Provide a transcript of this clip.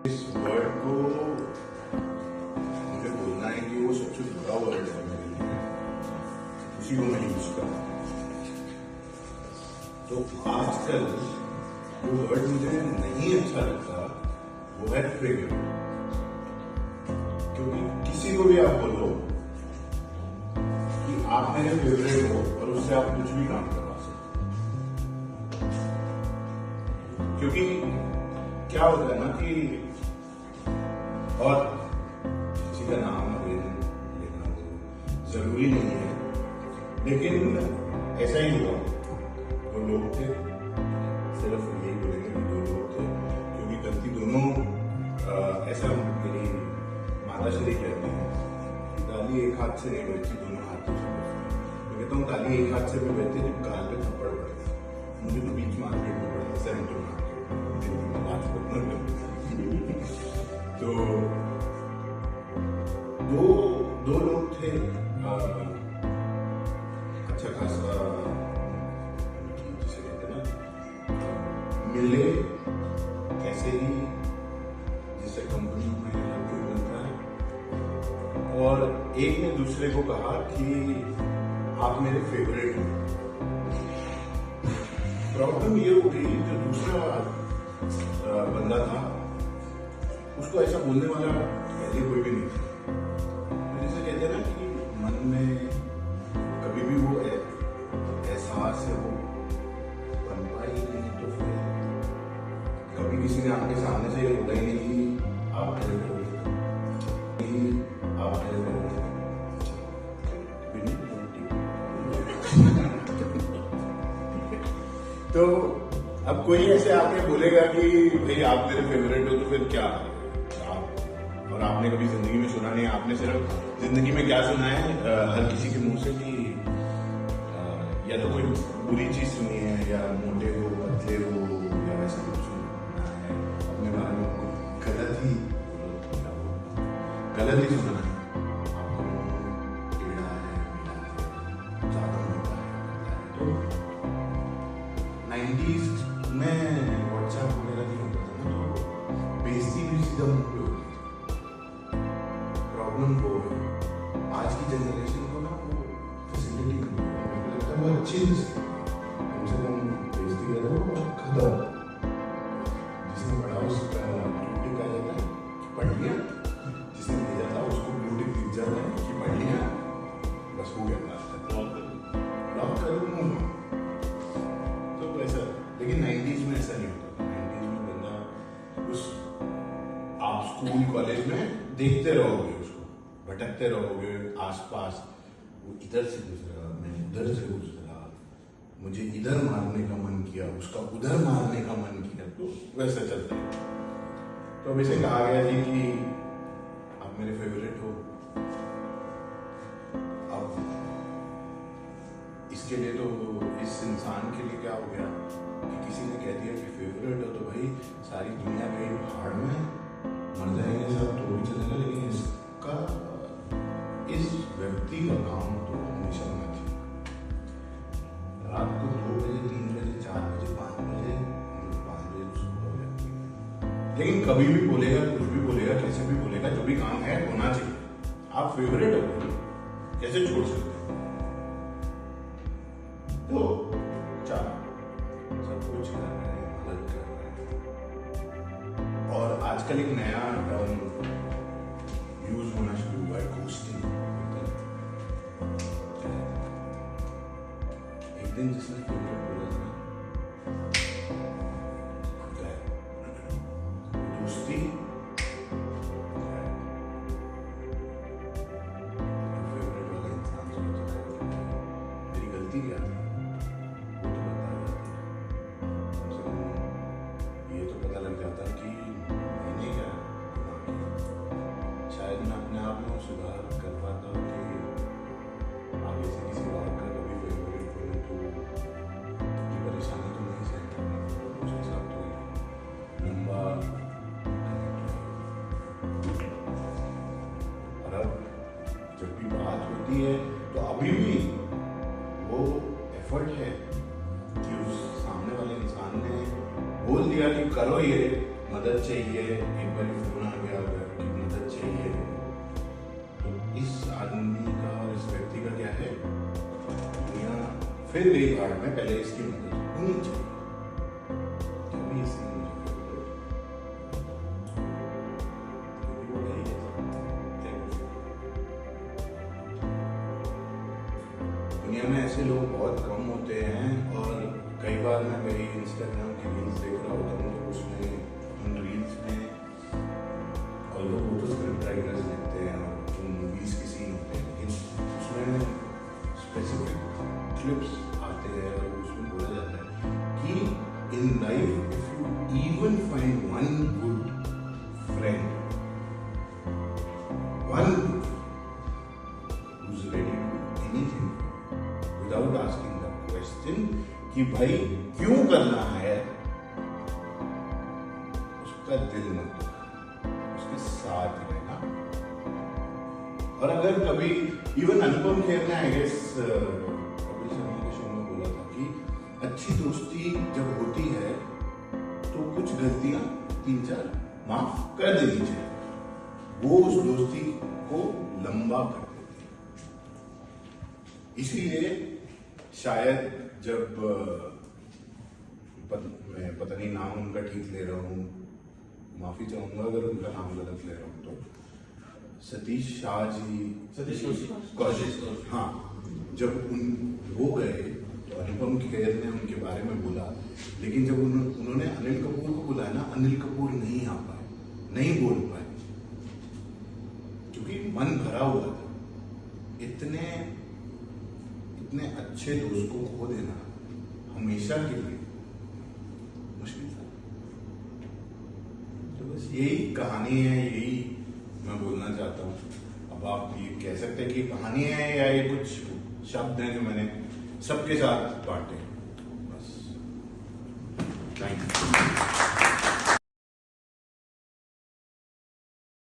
इस वर्ड को मुझे बोलना है कि वो सबसे बुरा वर्ड है मेरे लिए, उसी को मैं यूज कर रहा हूँ। तो आजकल जो वर्ड मुझे नहीं अच्छा लगता वो है फेवरेट, क्योंकि किसी को भी आप बोलो कि आप मेरे फेवरेट हो और उससे आप कुछ भी काम करवा सकते हो। क्योंकि क्या होता है ना कि और किसी का नाम लेना तो जरूरी नहीं है, लेकिन ऐसा ही हुआ। दो लोग थे, सिर्फ यही बोलेंगे कि दो लोग थे, क्योंकि गलती दोनों ऐसा मेरी माता श्री कहती है कि ताली एक हाथ से नहीं बजती, दोनों हाथों से बजती। मैं कहता हूँ ताली एक हाथ से भी बजती जब गाल पे थप्पड़ पड़ता है। मुझे तो बीच मार्केट में पड़ता, सेंटर मार्केट। तो दो लोग थे, अच्छा खासा जिसे कहते ना मिले ऐसे ही जिसे कंपनी में क्यों बनता है, और एक ने दूसरे को कहा कि आप मेरे फेवरेट हो। प्रॉब्लम ये हो गई, जो दूसरा बंदा था उसको ऐसा बोलने वाला पहले कोई भी नहीं था। जैसे कहते हैं ना कि मन में कभी भी वो एहसास है वो बनता ही नहीं, तो फिर कभी किसी ने आपके सामने से ये बोला ही नहीं कि आप मेरे फेवरेट हो, आप मेरे फेवरेट हो। तो अब कोई ऐसे आके बोलेगा कि भाई आप मेरे फेवरेट हो, तो फिर क्या आप, और आपने कभी जिंदगी में सुना नहीं, आपने सिर्फ जिंदगी में क्या सुना है हर किसी के मुंह से कि या तो कोई बुरी चीज सुनी है, या मोटे हो, पतले हो, या वैसा कुछ सुना है अपने बारे में, गलत ही सुना है। आपको कीड़ा है, ज्यादा मोटा है। तो 90s में व्हाट्सएप वगैरह नहीं होता था ना, तो बेइज्जती भी सीधा मुंह पे होती थी। प्रॉब्लम वो है आज की जनरेशन को ना, वो फैसिलिटी नहीं है, मुझे लगता है वो अच्छी चीज है। कम से कम बेइज्जती करो और खत्म। जिसने पढ़ा उसका ब्लूटिक आ जाता है कि पढ़ लिया, जिसने भेजा था उसको ब्लूटिक दिख जाता है कि पढ़ लिया, बस हो गया क्लास खत्म। लॉक करो मुंह। लेकिन 90s में ऐसा नहीं होता था। 90s में बंदा उस आप स्कूल कॉलेज में देखते रहोगे, उसको भटकते रहोगे आसपास, वो इधर से गुजरा, मैं उधर से गुजरा, मुझे इधर मारने का मन किया, उसका उधर मारने का मन किया, तो वैसा चलता है। तो अब इसे कहा गया जी कि आप मेरे फेवरेट हो। अब इसके लिए तो इस इंसान के लिए क्या हो गया कि किसी ने कह दिया कि फेवरेट हो, तो भाई सारी दुनिया गई भाड़ में, मर जाएंगे सब तो भी चलेगा, लेकिन इसका इस व्यक्ति का काम तो हमेशा में थी। रात को 2 बजे 3 बजे 4 बजे 5 बजे सुबह हो जाती है, लेकिन कभी भी बोलेगा, कुछ भी बोलेगा, कैसे भी बोलेगा, जो भी काम है होना चाहिए। आप फेवरेट हो, कैसे छोड़ सकते हैं? तो सब कुछ कर रहे हैं, मदद कर रहे हैं। और आजकल एक नया टर्म यूज होना शुरू हुआ है, घोस्टिंग। एक दिन जिसने फेवरेट बोला था, दोस्ती फेवरेट वाला इंसान सोचता है मेरी गलती क्या थी, कि मैंने क्या शायद मैं अपने आप में सुधार कर पाता हूँ कि आगे से किसी और का कभी फेवरेट करूँ तो ये परेशानी तो नहीं सहन करना, उसके साथ तो लंबा। और अब जब भी बात होती है तो अभी भी वो एफर्ट है कि उस सामने वाले इंसान ने बोल दिया कि करो ये, मदद चाहिए, एक बार फोन आ गया अगर कि मदद चाहिए, तो इस आदमी का और इस व्यक्ति का क्या है, दुनिया फिर गई भाड़ में, पहले इसकी मदद होनी चाहिए। तभी इसने दुनिया में ऐसे लोग बहुत कम होते हैं। और कई बार मैं मेरी इंस्टाग्राम की रील्स देख रहा होता हूँ, तो उसमें उन रील्स में और लोग फोटो स्क्रिप्ट राइटर्स लिखते हैं और मूवीज की सीन होते हैं, लेकिन उसमें स्पेसिफिक क्लिप्स आते हैं और उसमें बोला जाता है कि in life if you even find one good friend, one who's ready to do anything without asking the question कि भाई क्यों करना है, उसका दिल मत दुखा, उसके साथ रहना। और अगर कभी इवन अनुपम खेर ने आई गेस कपिल शर्मा के शो में बोला था कि अच्छी दोस्ती जब होती है तो कुछ गलतियां 3-4 माफ कर देनी चाहिए, वो उस दोस्ती को लंबा कर देती है। इसीलिए शायद जब मैं पता नहीं नाम उनका ठीक ले रहा हूँ, माफी चाहूंगा अगर उनका नाम गलत ले रहा हूँ, तो सतीश शाह जी, सतीश कौशिक, हाँ, जब वो गए तो अनुपम खेर ने उनके बारे में बोला, लेकिन जब उन्होंने अनिल कपूर को बुलाया ना, अनिल कपूर नहीं आ पाए, नहीं बोल पाए, क्योंकि मन भरा हुआ था। इतने अच्छे दोस्त को खो देना हमेशा के लिए मुश्किल था। तो बस यही कहानी है, यही मैं बोलना चाहता हूँ। अब आप ये कह सकते हैं कि कहानी है या ये कुछ शब्द हैं जो मैंने सबके साथ बांटे।